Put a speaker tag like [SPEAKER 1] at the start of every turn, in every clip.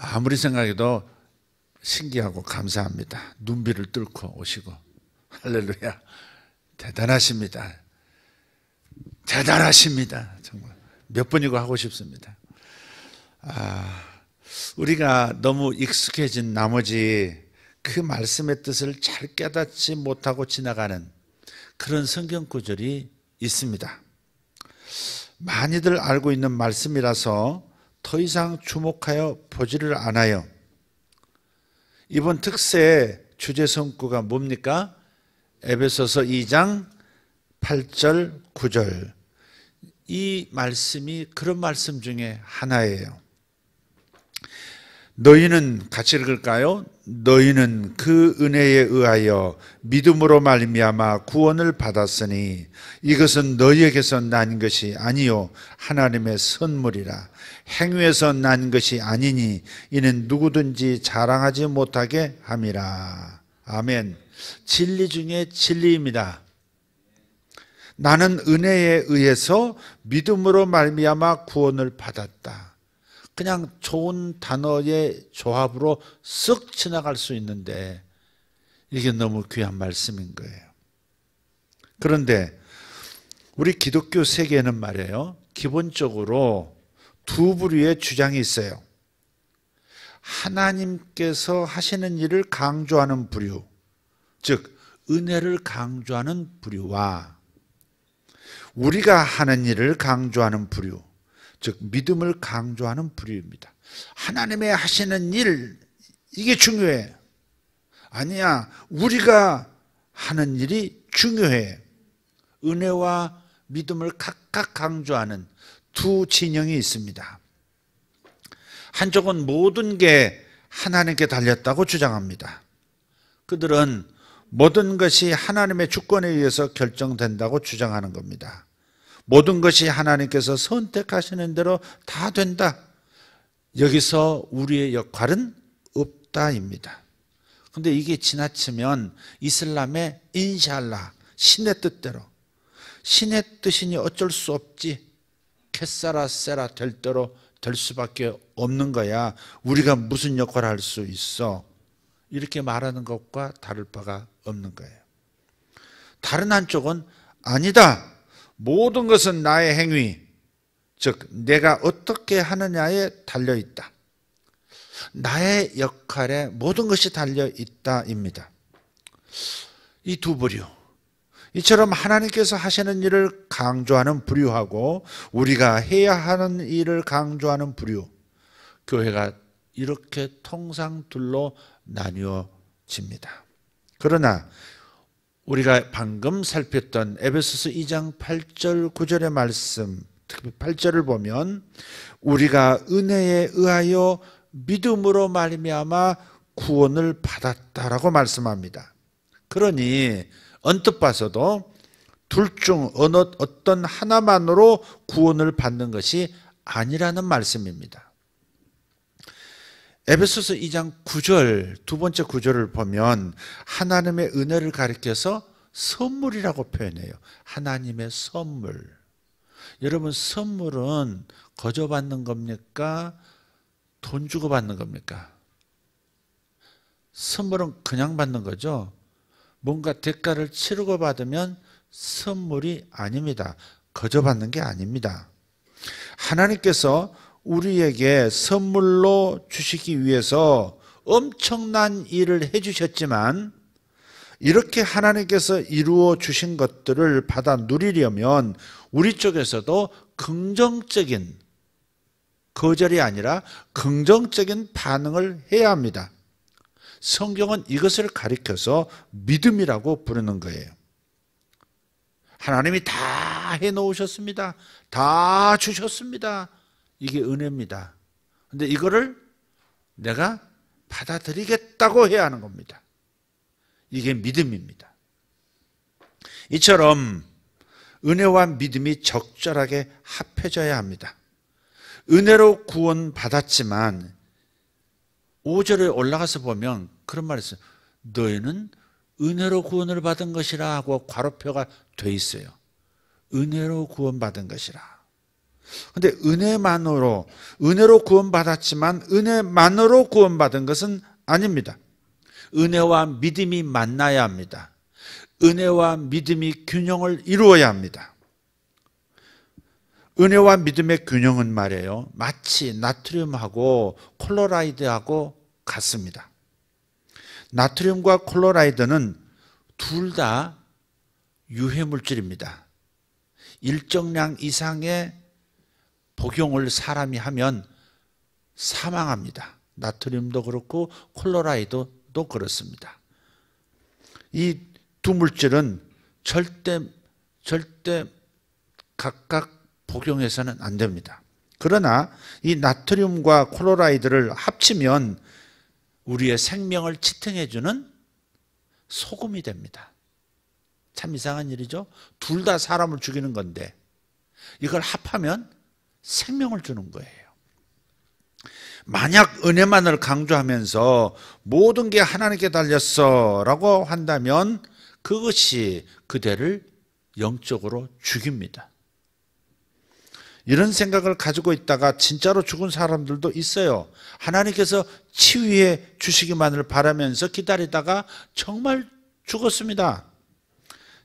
[SPEAKER 1] 아무리 생각해도 신기하고 감사합니다. 눈비를 뚫고 오시고 할렐루야. 대단하십니다. 대단하십니다. 정말 몇 번이고 하고 싶습니다. 우리가 너무 익숙해진 나머지 그 말씀의 뜻을 잘 깨닫지 못하고 지나가는 그런 성경 구절이 있습니다. 많이들 알고 있는 말씀이라서 더 이상 주목하여 보지를 않아요. 이번 특세의 주제 성구가 뭡니까? 에베소서 2장 8절 9절. 이 말씀이 그런 말씀 중에 하나예요. 너희는 같이 읽을까요? 너희는 그 은혜에 의하여 믿음으로 말미암아 구원을 받았으니 이것은 너희에게서 난 것이 아니요 하나님의 선물이라. 행위에서 난 것이 아니니 이는 누구든지 자랑하지 못하게 함이라. 아멘. 진리 중에 진리입니다. 나는 은혜에 의해서 믿음으로 말미암아 구원을 받았다. 그냥 좋은 단어의 조합으로 쓱 지나갈 수 있는데 이게 너무 귀한 말씀인 거예요. 그런데 우리 기독교 세계에는 말이에요, 기본적으로 두 부류의 주장이 있어요. 하나님께서 하시는 일을 강조하는 부류, 즉 은혜를 강조하는 부류와 우리가 하는 일을 강조하는 부류, 즉 믿음을 강조하는 부류입니다. 하나님의 하시는 일, 이게 중요해. 아니야, 우리가 하는 일이 중요해. 은혜와 믿음을 각각 강조하는 두 진영이 있습니다. 한쪽은 모든 게 하나님께 달렸다고 주장합니다. 그들은 모든 것이 하나님의 주권에 의해서 결정된다고 주장하는 겁니다. 모든 것이 하나님께서 선택하시는 대로 다 된다. 여기서 우리의 역할은 없다입니다. 그런데 이게 지나치면 이슬람의 인샬라, 신의 뜻대로, 신의 뜻이니 어쩔 수 없지, 캐사라 세라 될 대로 될 수밖에 없는 거야. 우리가 무슨 역할을 할 수 있어? 이렇게 말하는 것과 다를 바가 없는 거예요. 다른 한쪽은 아니다. 모든 것은 나의 행위, 즉 내가 어떻게 하느냐에 달려있다. 나의 역할에 모든 것이 달려있다입니다. 이 두 부류, 이처럼 하나님께서 하시는 일을 강조하는 부류하고 우리가 해야 하는 일을 강조하는 부류, 교회가 이렇게 통상둘로 나뉘어집니다. 그러나 우리가 방금 살폈던 에베소서 2장 8절 9절의 말씀, 특히 8절을 보면 우리가 은혜에 의하여 믿음으로 말미암아 구원을 받았다라고 말씀합니다. 그러니 언뜻 봐서도 둘 중 어떤 하나만으로 구원을 받는 것이 아니라는 말씀입니다. 에베소서 2장 9절, 두 번째 구절을 보면 하나님의 은혜를 가리켜서 선물이라고 표현해요. 하나님의 선물. 여러분, 선물은 거저 받는 겁니까? 돈 주고 받는 겁니까? 선물은 그냥 받는 거죠. 뭔가 대가를 치르고 받으면 선물이 아닙니다. 거저 받는 게 아닙니다. 하나님께서 우리에게 선물로 주시기 위해서 엄청난 일을 해주셨지만 이렇게 하나님께서 이루어 주신 것들을 받아 누리려면 우리 쪽에서도 긍정적인, 거절이 아니라 긍정적인 반응을 해야 합니다. 성경은 이것을 가리켜서 믿음이라고 부르는 거예요. 하나님이 다 해놓으셨습니다. 다 주셨습니다. 이게 은혜입니다. 그런데 이거를 내가 받아들이겠다고 해야 하는 겁니다. 이게 믿음입니다. 이처럼 은혜와 믿음이 적절하게 합해져야 합니다. 은혜로 구원 받았지만 5절에 올라가서 보면 그런 말이 있어요. 너희는 은혜로 구원을 받은 것이라 하고 괄호표가 돼 있어요. 은혜로 구원받은 것이라. 근데 은혜로 구원받았지만 은혜만으로 구원받은 것은 아닙니다. 은혜와 믿음이 만나야 합니다. 은혜와 믿음이 균형을 이루어야 합니다. 은혜와 믿음의 균형은 말이에요, 마치 나트륨하고 클로라이드하고 같습니다. 나트륨과 클로라이드는 둘 다 유해물질입니다. 일정량 이상의 복용을 사람이 하면 사망합니다. 나트륨도 그렇고 클로라이드도 그렇습니다. 이 두 물질은 절대 각각 복용해서는 안 됩니다. 그러나 이 나트륨과 클로라이드를 합치면 우리의 생명을 지탱해주는 소금이 됩니다. 참 이상한 일이죠. 둘 다 사람을 죽이는 건데 이걸 합하면 생명을 주는 거예요. 만약 은혜만을 강조하면서 모든 게 하나님께 달렸어 라고 한다면 그것이 그대를 영적으로 죽입니다. 이런 생각을 가지고 있다가 진짜로 죽은 사람들도 있어요. 하나님께서 치유해 주시기만을 바라면서 기다리다가 정말 죽었습니다.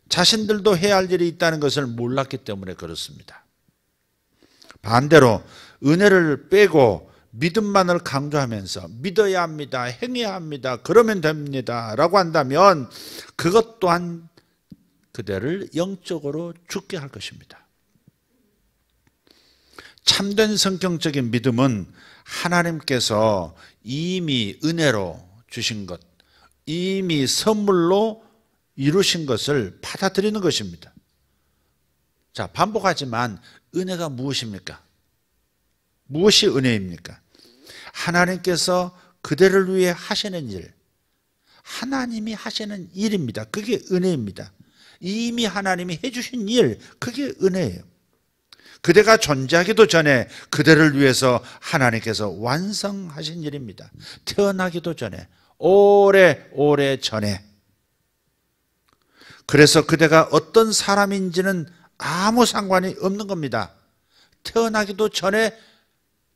[SPEAKER 1] 자신들도 해야 할 일이 있다는 것을 몰랐기 때문에 그렇습니다. 반대로 은혜를 빼고 믿음만을 강조하면서 믿어야 합니다, 행해야 합니다, 그러면 됩니다 라고 한다면 그것 또한 그대를 영적으로 죽게 할 것입니다. 참된 성경적인 믿음은 하나님께서 이미 은혜로 주신 것, 이미 선물로 이루신 것을 받아들이는 것입니다. 자, 반복하지만 은혜가 무엇입니까? 무엇이 은혜입니까? 하나님께서 그대를 위해 하시는 일, 하나님이 하시는 일입니다. 그게 은혜입니다. 이미 하나님이 해주신 일, 그게 은혜예요. 그대가 존재하기도 전에 그대를 위해서 하나님께서 완성하신 일입니다. 태어나기도 전에, 오래 전에. 그래서 그대가 어떤 사람인지는 아무 상관이 없는 겁니다. 태어나기도 전에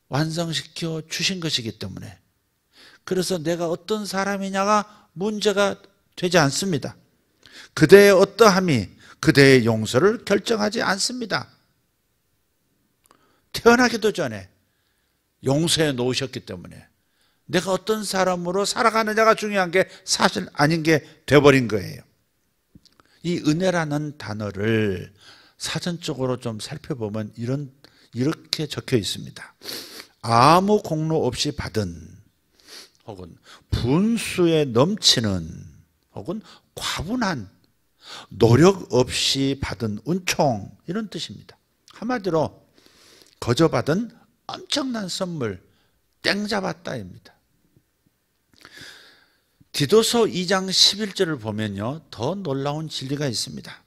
[SPEAKER 1] 완성시켜 주신 것이기 때문에. 그래서 내가 어떤 사람이냐가 문제가 되지 않습니다. 그대의 어떠함이 그대의 용서를 결정하지 않습니다. 태어나기도 전에 용서해 놓으셨기 때문에 내가 어떤 사람으로 살아가느냐가 중요한 게 사실 아닌 게 돼버린 거예요. 이 은혜라는 단어를 사전적으로 좀 살펴보면 이렇게 적혀 있습니다. 아무 공로 없이 받은, 혹은 분수에 넘치는, 혹은 과분한, 노력 없이 받은 은총, 이런 뜻입니다. 한마디로 거저 받은 엄청난 선물, 땡 잡았다입니다. 디도서 2장 11절을 보면요, 더 놀라운 진리가 있습니다.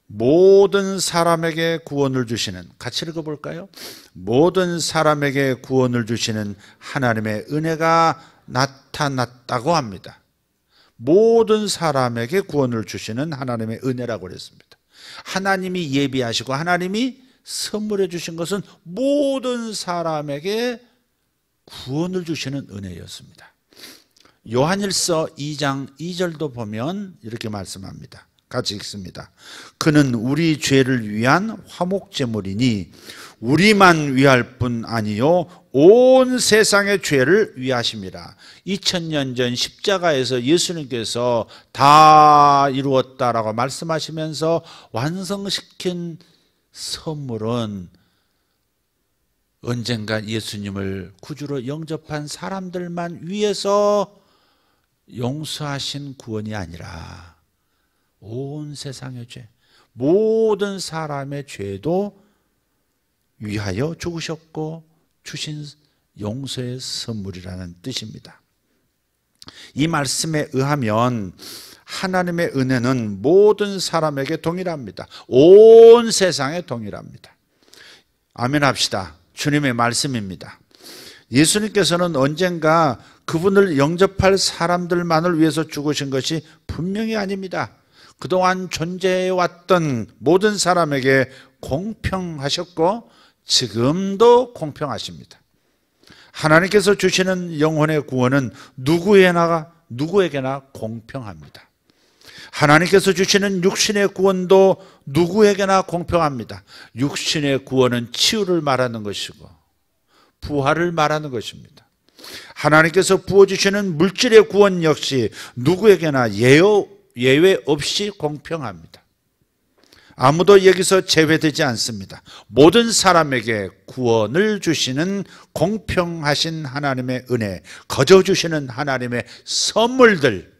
[SPEAKER 1] 모든 사람에게 구원을 주시는, 같이 읽어볼까요? 모든 사람에게 구원을 주시는 하나님의 은혜가 나타났다고 합니다. 모든 사람에게 구원을 주시는 하나님의 은혜라고 그랬습니다. 하나님이 예비하시고 하나님이 선물해 주신 것은 모든 사람에게 구원을 주시는 은혜였습니다. 요한일서 2장 2절도 보면 이렇게 말씀합니다. 같이 읽습니다. 그는 우리 죄를 위한 화목제물이니 우리만 위할 뿐 아니요 온 세상의 죄를 위하심이라. 2000년 전 십자가에서 예수님께서 다 이루었다라고 말씀하시면서 완성시킨 선물은 언젠가 예수님을 구주로 영접한 사람들만 위해서 용서하신 구원이 아니라 온 세상의 죄, 모든 사람의 죄도 위하여 죽으셨고 주신 용서의 선물이라는 뜻입니다. 이 말씀에 의하면 하나님의 은혜는 모든 사람에게 동일합니다. 온 세상에 동일합니다. 아멘 합시다. 주님의 말씀입니다. 예수님께서는 언젠가 그분을 영접할 사람들만을 위해서 죽으신 것이 분명히 아닙니다. 그동안 존재해왔던 모든 사람에게 공평하셨고 지금도 공평하십니다. 하나님께서 주시는 영혼의 구원은 누구에게나 공평합니다. 하나님께서 주시는 육신의 구원도 누구에게나 공평합니다. 육신의 구원은 치유를 말하는 것이고 부활을 말하는 것입니다. 하나님께서 부어주시는 물질의 구원 역시 누구에게나 예외 없이 공평합니다. 아무도 여기서 제외되지 않습니다. 모든 사람에게 구원을 주시는 공평하신 하나님의 은혜, 거저 주시는 하나님의 선물들.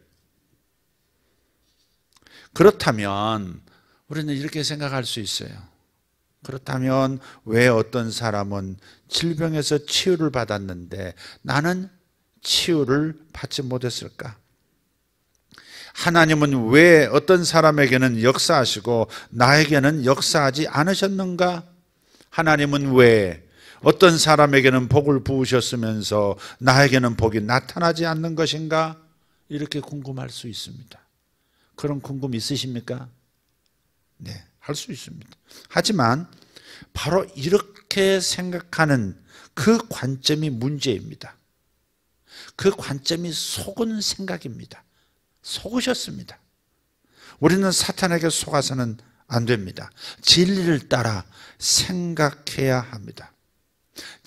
[SPEAKER 1] 그렇다면 우리는 이렇게 생각할 수 있어요. 그렇다면 왜 어떤 사람은 질병에서 치유를 받았는데 나는 치유를 받지 못했을까? 하나님은 왜 어떤 사람에게는 역사하시고 나에게는 역사하지 않으셨는가? 하나님은 왜 어떤 사람에게는 복을 부으셨으면서 나에게는 복이 나타나지 않는 것인가? 이렇게 궁금할 수 있습니다. 그런 궁금 있으십니까? 네, 할 수 있습니다. 하지만 바로 이렇게 생각하는 그 관점이 문제입니다. 그 관점이 속은 생각입니다. 속으셨습니다. 우리는 사탄에게 속아서는 안 됩니다. 진리를 따라 생각해야 합니다.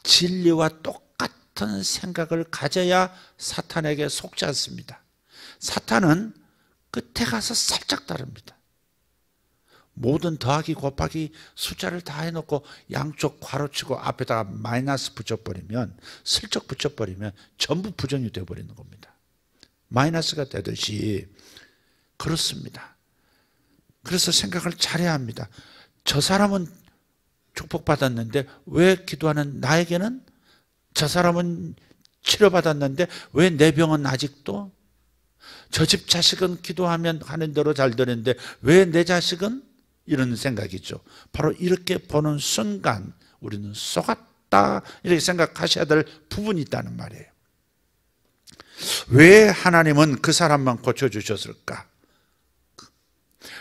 [SPEAKER 1] 진리와 똑같은 생각을 가져야 사탄에게 속지 않습니다. 사탄은 끝에 가서 살짝 다릅니다. 모든 더하기 곱하기 숫자를 다 해놓고 양쪽 괄호치고 앞에다가 마이너스 붙여버리면, 슬쩍 붙여버리면 전부 부정이 되어버리는 겁니다. 마이너스가 되듯이 그렇습니다. 그래서 생각을 잘해야 합니다. 저 사람은 축복받았는데 왜 기도하는 나에게는, 저 사람은 치료받았는데 왜 내 병은 아직도, 저 집 자식은 기도하면 하는 대로 잘 되는데 왜 내 자식은, 이런 생각이죠. 바로 이렇게 보는 순간 우리는 속았다 이렇게 생각하셔야 될 부분이 있다는 말이에요. 왜 하나님은 그 사람만 고쳐주셨을까?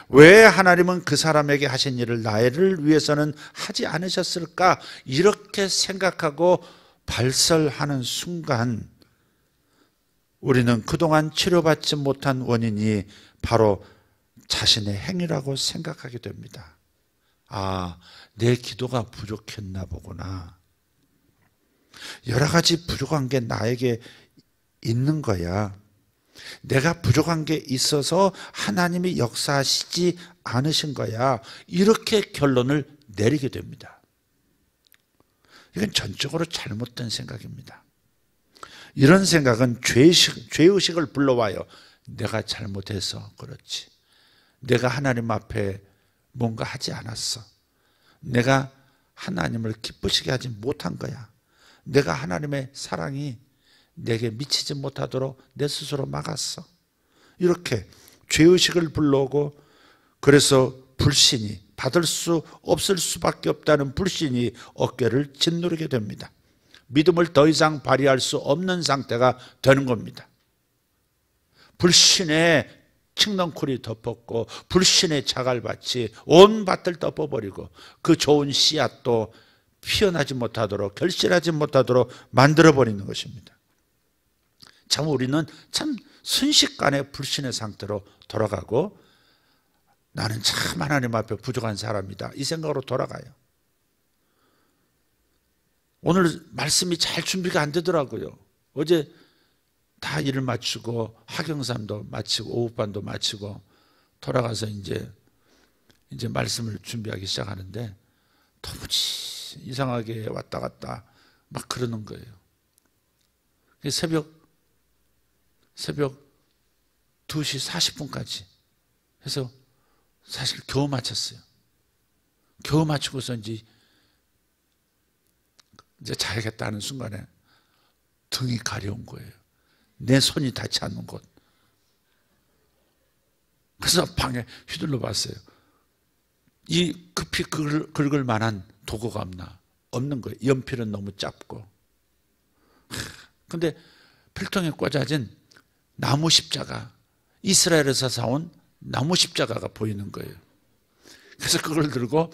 [SPEAKER 1] 왜 하나님은 그 사람에게 하신 일을 나를 위해서는 하지 않으셨을까? 이렇게 생각하고 발설하는 순간 우리는 그동안 치료받지 못한 원인이 바로 자신의 행위라고 생각하게 됩니다. 아, 내 기도가 부족했나 보구나. 여러 가지 부족한 게 나에게 있는 거야. 내가 부족한 게 있어서 하나님이 역사하시지 않으신 거야. 이렇게 결론을 내리게 됩니다. 이건 전적으로 잘못된 생각입니다. 이런 생각은 죄의식을 불러와요. 내가 잘못해서 그렇지. 내가 하나님 앞에 뭔가 하지 않았어. 내가 하나님을 기쁘시게 하지 못한 거야. 내가 하나님의 사랑이 내게 미치지 못하도록 내 스스로 막았어. 이렇게 죄의식을 불러오고, 그래서 불신이, 받을 수 없을 수밖에 없다는 불신이 어깨를 짓누르게 됩니다. 믿음을 더 이상 발휘할 수 없는 상태가 되는 겁니다. 불신의 칡넝쿨이 덮었고 불신의 자갈밭이 온 밭을 덮어버리고 그 좋은 씨앗도 피어나지 못하도록, 결실하지 못하도록 만들어버리는 것입니다. 참 우리는 참 순식간에 불신의 상태로 돌아가고, 나는 참 하나님 앞에 부족한 사람이다 이 생각으로 돌아가요. 오늘 말씀이 잘 준비가 안 되더라고요. 어제 다 일을 마치고 학영삼도 마치고 오후반도 마치고 돌아가서 이제 말씀을 준비하기 시작하는데 도무지 이상하게 왔다 갔다 막 그러는 거예요. 새벽 2시 40분까지 해서 사실 겨우 마쳤어요. 겨우 마치고서 이제 자야겠다는 순간에 등이 가려운 거예요. 내 손이 닿지 않는 곳. 그래서 방에 휘둘러 봤어요. 이 급히 긁을 만한 도구가 없는 거예요. 연필은 너무 짧고. 근데 필통에 꽂아진 나무 십자가, 이스라엘에서 사온 나무 십자가가 보이는 거예요. 그래서 그걸 들고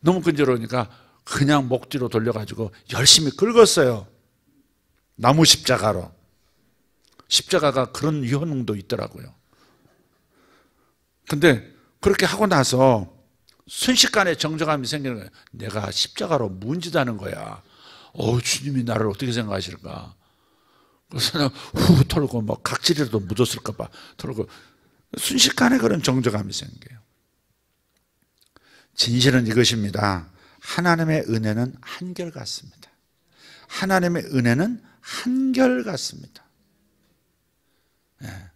[SPEAKER 1] 너무 근지러우니까 그냥 목 뒤로 돌려가지고 열심히 긁었어요. 나무 십자가로. 십자가가 그런 효능도 있더라고요. 근데 그렇게 하고 나서 순식간에 정적함이 생기는 거예요. 내가 십자가로 문지다는 거야. 주님이 나를 어떻게 생각하실까? 그래서 그냥 후 털고 막 각질이라도 묻었을까 봐 털고 순식간에 그런 정적함이 생겨요. 진실은 이것입니다. 하나님의 은혜는 한결같습니다. 하나님의 은혜는 한결같습니다. 네.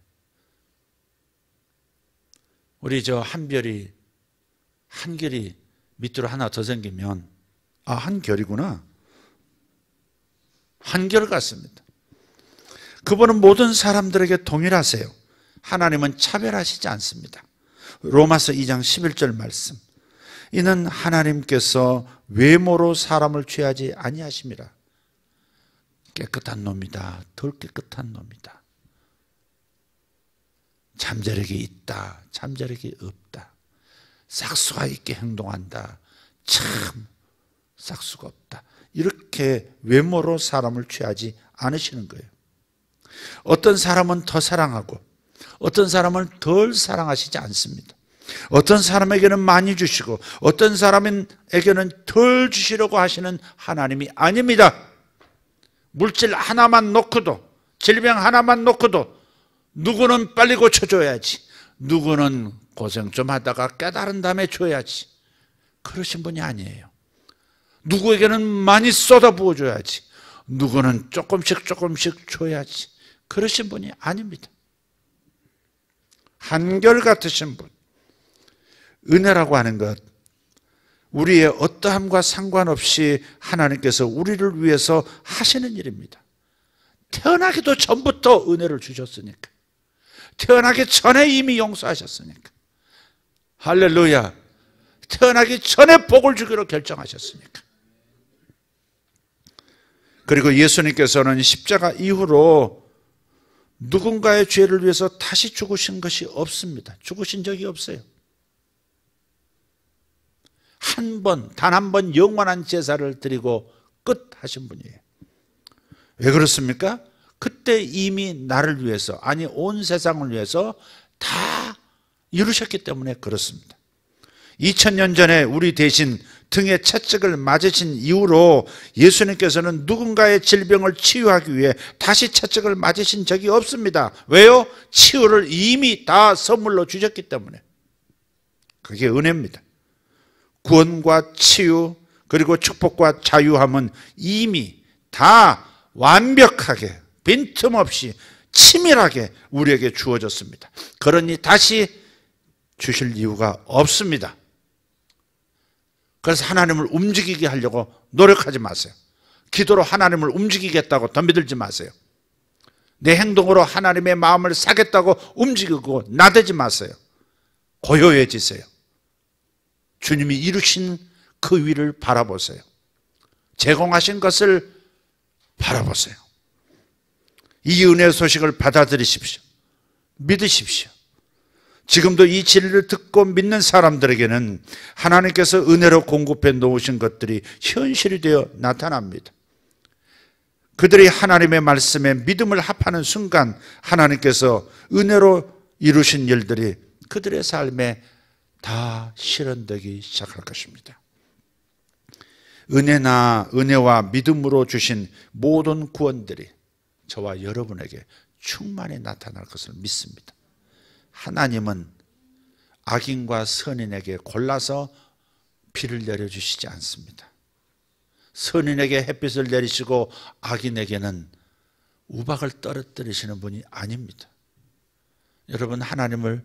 [SPEAKER 1] 우리 저 한결이 밑으로 하나 더 생기면 한결이구나. 한결같습니다. 그분은 모든 사람들에게 동일하세요. 하나님은 차별하시지 않습니다. 로마서 2장 11절 말씀. 이는 하나님께서 외모로 사람을 취하지 아니하심이라. 깨끗한 놈이다. 덜 깨끗한 놈이다. 잠재력이 있다. 잠재력이 없다. 싹수가 있게 행동한다. 참 싹수가 없다. 이렇게 외모로 사람을 취하지 않으시는 거예요. 어떤 사람은 더 사랑하고 어떤 사람은 덜 사랑하시지 않습니다. 어떤 사람에게는 많이 주시고 어떤 사람에게는 덜 주시려고 하시는 하나님이 아닙니다. 물질 하나만 놓고도, 질병 하나만 놓고도 누구는 빨리 고쳐줘야지, 누구는 고생 좀 하다가 깨달은 다음에 줘야지, 그러신 분이 아니에요. 누구에게는 많이 쏟아부어 줘야지, 누구는 조금씩 줘야지, 그러신 분이 아닙니다. 한결같으신 분. 은혜라고 하는 것, 우리의 어떠함과 상관없이 하나님께서 우리를 위해서 하시는 일입니다. 태어나기도 전부터 은혜를 주셨으니까, 태어나기 전에 이미 용서하셨으니까, 할렐루야. 태어나기 전에 복을 주기로 결정하셨으니까. 그리고 예수님께서는 십자가 이후로 누군가의 죄를 위해서 다시 죽으신 것이 없습니다. 죽으신 적이 없어요. 단 한 번 영원한 제사를 드리고 끝 하신 분이에요. 왜 그렇습니까? 그때 이미 나를 위해서, 아니 온 세상을 위해서 다 이루셨기 때문에 그렇습니다. 2000년 전에 우리 대신 등에 채찍을 맞으신 이후로 예수님께서는 누군가의 질병을 치유하기 위해 다시 채찍을 맞으신 적이 없습니다. 왜요? 치유를 이미 다 선물로 주셨기 때문에. 그게 은혜입니다. 구원과 치유 그리고 축복과 자유함은 이미 다 완벽하게 빈틈없이 치밀하게 우리에게 주어졌습니다. 그러니 다시 주실 이유가 없습니다. 그래서 하나님을 움직이게 하려고 노력하지 마세요. 기도로 하나님을 움직이겠다고 덤비들지 마세요. 내 행동으로 하나님의 마음을 사겠다고 움직이고 나대지 마세요. 고요해지세요. 주님이 이루신 그 위를 바라보세요. 제공하신 것을 바라보세요. 이 은혜의 소식을 받아들이십시오. 믿으십시오. 지금도 이 진리를 듣고 믿는 사람들에게는 하나님께서 은혜로 공급해 놓으신 것들이 현실이 되어 나타납니다. 그들이 하나님의 말씀에 믿음을 합하는 순간 하나님께서 은혜로 이루신 일들이 그들의 삶에 다 실현되기 시작할 것입니다. 은혜와 믿음으로 주신 모든 구원들이 저와 여러분에게 충만히 나타날 것을 믿습니다. 하나님은 악인과 선인에게 골라서 비를 내려주시지 않습니다. 선인에게 햇빛을 내리시고 악인에게는 우박을 떨어뜨리시는 분이 아닙니다. 여러분, 하나님을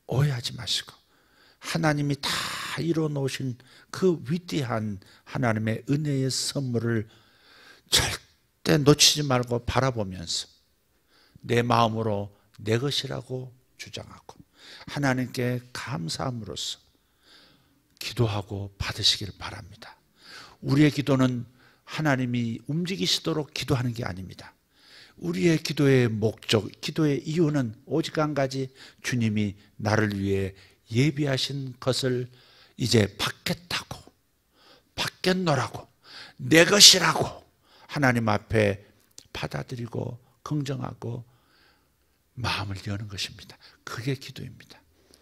[SPEAKER 1] 오해하지 마시고 하나님이 다 이루어 놓으신 그 위대한 하나님의 은혜의 선물을 절대 놓치지 말고 바라보면서 내 마음으로 내 것이라고 주장하고 하나님께 감사함으로써 기도하고 받으시길 바랍니다. 우리의 기도는 하나님이 움직이시도록 기도하는 게 아닙니다. 우리의 기도의 목적, 기도의 이유는 오직 한 가지, 주님이 나를 위해 예비하신 것을 이제 받겠다고, 받겠노라고, 내 것이라고 하나님 앞에 받아들이고 긍정하고 마음을 여는 것입니다. 그게 기도입니다.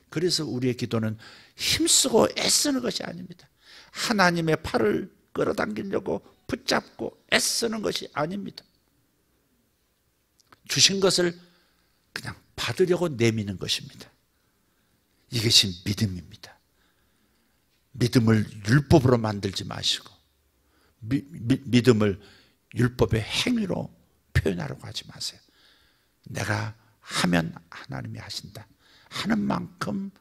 [SPEAKER 1] 그래서 우리의 기도는 힘쓰고 애쓰는 것이 아닙니다. 하나님의 팔을 끌어당기려고 붙잡고 애쓰는 것이 아닙니다. 주신 것을 그냥 받으려고 내미는 것입니다. 이것이 믿음입니다. 믿음을 율법으로 만들지 마시고 믿음을 율법의 행위로 표현하려고 하지 마세요. 내가 하면 하나님이 하신다. 하는 만큼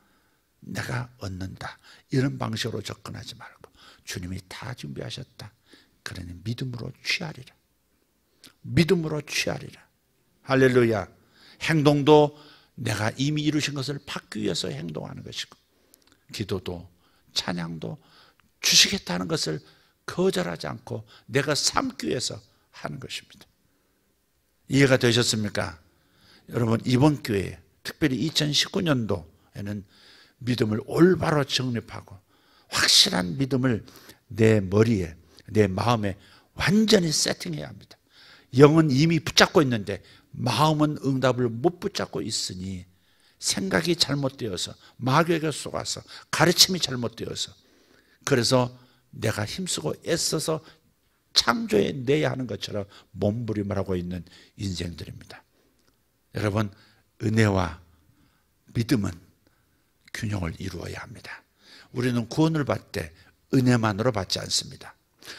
[SPEAKER 1] 내가 얻는다. 이런 방식으로 접근하지 말고 주님이 다 준비하셨다. 그러니 믿음으로 취하리라. 믿음으로 취하리라. 할렐루야. 행동도 내가 이미 이루신 것을 받기 위해서 행동하는 것이고, 기도도 찬양도 주시겠다는 것을 거절하지 않고 내가 삼기 위해서 하는 것입니다. 이해가 되셨습니까? 여러분, 이번 기회에 특별히 2019년도에는 믿음을 올바로 정립하고 확실한 믿음을 내 머리에, 내 마음에 완전히 세팅해야 합니다. 영은 이미 붙잡고 있는데 마음은 응답을 못 붙잡고 있으니 생각이 잘못되어서, 마귀에게 속아서, 가르침이 잘못되어서, 그래서 내가 힘쓰고 애써서 창조해내야 하는 것처럼 몸부림을 하고 있는 인생들입니다. 여러분, 은혜와 믿음은 균형을 이루어야 합니다. 우리는 구원을 받을 때 은혜만으로 받지 않습니다.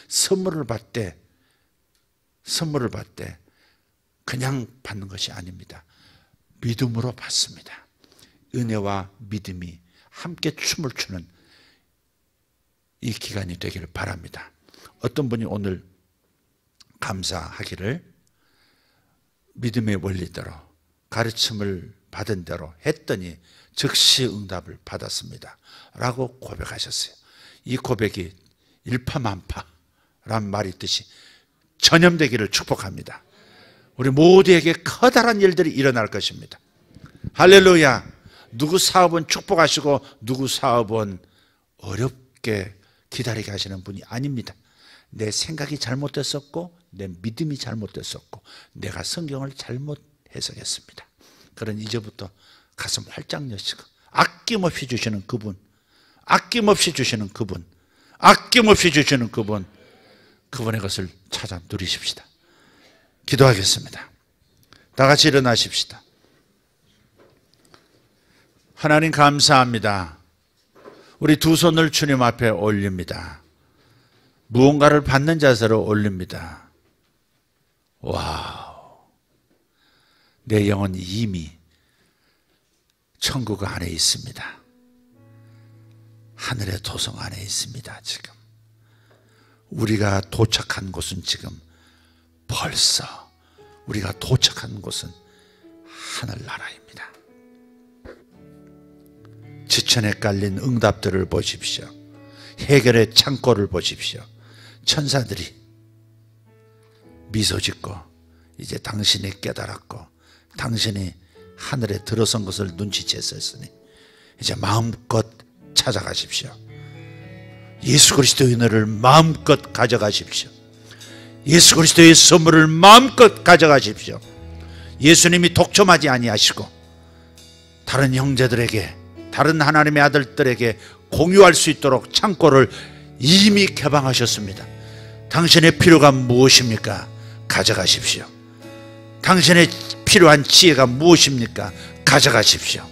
[SPEAKER 1] 선물을 받을 때 그냥 받는 것이 아닙니다. 믿음으로 받습니다. 은혜와 믿음이 함께 춤을 추는 이 기간이 되기를 바랍니다. 어떤 분이 오늘 감사하기를 믿음의 원리대로 가르침을 받은 대로 했더니 즉시 응답을 받았습니다 라고 고백하셨어요. 이 고백이 일파만파라는 말이 있듯이 전염되기를 축복합니다. 우리 모두에게 커다란 일들이 일어날 것입니다. 할렐루야. 누구 사업은 축복하시고 누구 사업은 어렵게 기다리게 하시는 분이 아닙니다. 내 생각이 잘못됐었고 내 믿음이 잘못됐었고 내가 성경을 잘못 해석했습니다. 그런 이제부터 가슴 활짝 여시고 아낌없이 주시는 그분, 아낌없이 주시는 그분, 아낌없이 주시는 그분, 그분의 것을 찾아 누리십시다. 기도하겠습니다. 다 같이 일어나십시다. 하나님 감사합니다. 우리 두 손을 주님 앞에 올립니다. 무언가를 받는 자세로 올립니다. 와우. 내 영은 이미 천국 안에 있습니다. 하늘의 도성 안에 있습니다. 지금 우리가 도착한 곳은 지금 벌써 우리가 도착한 곳은 하늘나라입니다. 지천에 깔린 응답들을 보십시오. 해결의 창고를 보십시오. 천사들이 미소 짓고 이제 당신이 깨달았고 당신이 하늘에 들어선 것을 눈치챘으니 이제 마음껏 찾아가십시오. 예수 그리스도의 은혜를 마음껏 가져가십시오. 예수 그리스도의 선물을 마음껏 가져가십시오. 예수님이 독점하지 아니하시고 다른 형제들에게, 다른 하나님의 아들들에게 공유할 수 있도록 창고를 이미 개방하셨습니다. 당신의 필요가 무엇입니까? 가져가십시오. 당신의 필요한 지혜가 무엇입니까? 가져가십시오.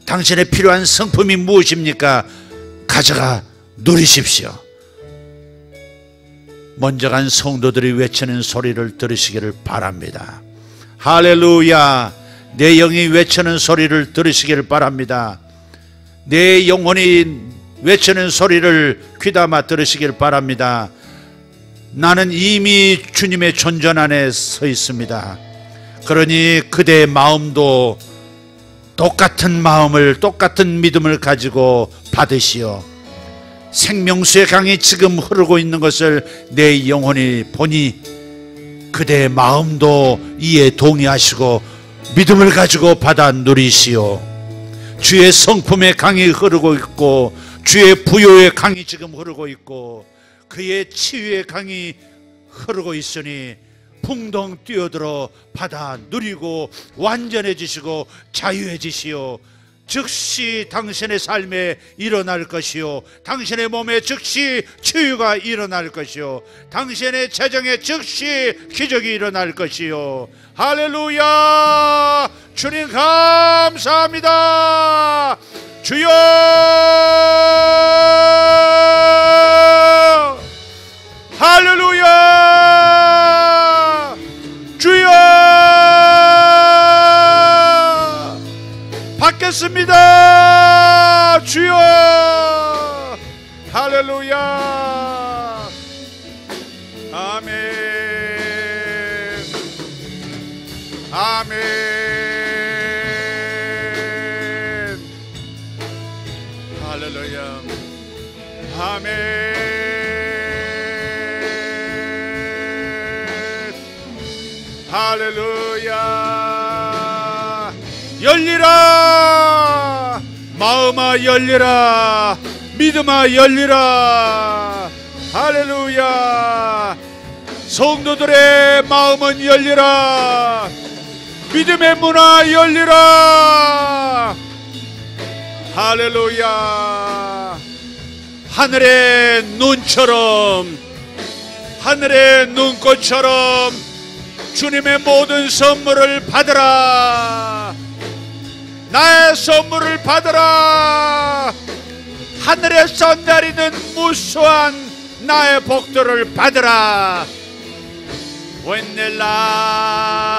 [SPEAKER 1] 당신의 필요한 성품이 무엇입니까? 가져가 누리십시오. 먼저 간 성도들이 외치는 소리를 들으시기를 바랍니다. 할렐루야. 내 영이 외치는 소리를 들으시기를 바랍니다. 내 영혼이 외치는 소리를 귀담아 들으시길 바랍니다. 나는 이미 주님의 존전 안에 서 있습니다. 그러니 그대의 마음도 똑같은 마음을, 똑같은 믿음을 가지고 받으시오. 생명수의 강이 지금 흐르고 있는 것을 내 영혼이 보니 그대의 마음도 이에 동의하시고 믿음을 가지고 받아 누리시오. 주의 성품의 강이 흐르고 있고 주의 부요의 강이 지금 흐르고 있고 그의 치유의 강이 흐르고 있으니 풍덩 뛰어들어 받아 누리고 완전해지시고 자유해지시오. 즉시 당신의 삶에 일어날 것이요, 당신의 몸에 즉시 치유가 일어날 것이요, 당신의 재정에 즉시 기적이 일어날 것이요. 할렐루야. 주님 감사합니다. 주여. 할렐루야. 주여. 받겠습니다. 주여. 할렐루야. 아멘. 아멘. 할렐루야. 아멘. 할렐루야. 열리라. 마음아 열리라. 믿음아 열리라. 할렐루야. 성도들의 마음은 열리라. 믿음의 문화 열리라. 할렐루야. 하늘의 눈처럼, 하늘의 눈꽃처럼 주님의 모든 선물을 받으라. 나의 선물을 받으라. 하늘에서 내리는 무수한 나의 복들을 받으라. When the light